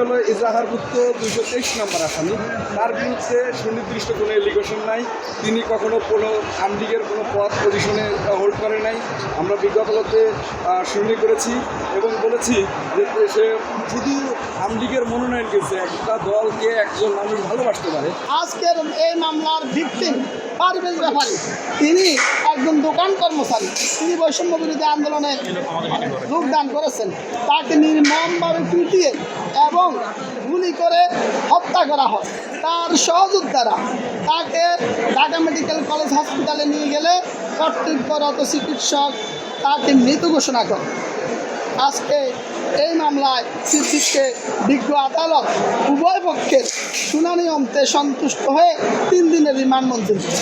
হলো এজাহার গুপ্ত 223 নম্বর আসামি। তার বিরুদ্ধে সুনির্দিষ্ট কোনো এলিগেশন নাই। তিনি কখনো কোনো আমলিগের কোনো পদ পজিশনে হোল্ড করে নাই। আমরা বিজ্ঞ আদালতে শুনানি করেছি এবং বলেছি যে সে শুধু আমলিগের মনোনয়ন পেয়েছে। একটা দলকে একজন মানুষ ভালোবাসতে পারে। আজকের এই মামলার ভিকটিম পারভেজ ব্যাপারী, তিনি একজন দোকান কর্মচারী, তিনি বৈষম্য বিরোধী আন্দোলনে যোগদান করেছেন। তাকে নির্মমভাবে পিটিয়ে এবং গুলি করে হত্যা করা হয়। তার সহযোদ্ধারা তাকে ঢাকা মেডিকেল কলেজ হসপিটালে নিয়ে গেলে কর্তব্যরত চিকিৎসক তাকে মৃত ঘোষণা করে। আজকে এই মামলায় সিদ্দিককে বিজ্ঞ আদালত উভয় পক্ষের শুনানি অন্তে সন্তুষ্ট হয়ে 3 দিনের রিমান্ড মঞ্জুর করে।